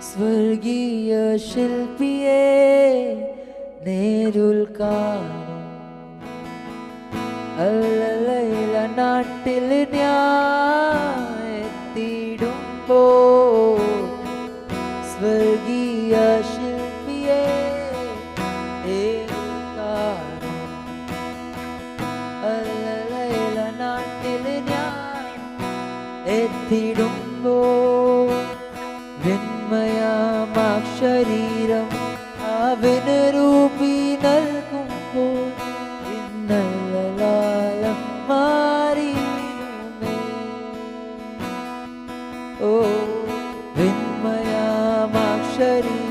സ്വർഗീയ ശില്പിയെ നേരുൽ കാണും. അല്ലലൈല നാട്ടിൽ ഞാൻ എത്തിയിടുമ്പോ സ്വർഗീയ ശില്പിയെ നേരുൽ കാണും. അല്ലലൈല നാട്ടിൽ ഞാൻ എത്തിയിടുമ്പോ ശരീരം അവന് രൂപി നൽകുമ്പോൾ ഇന്നലകാലം മാറിയിടുമേ. ഓ വിന്മയാമാ ശരീരം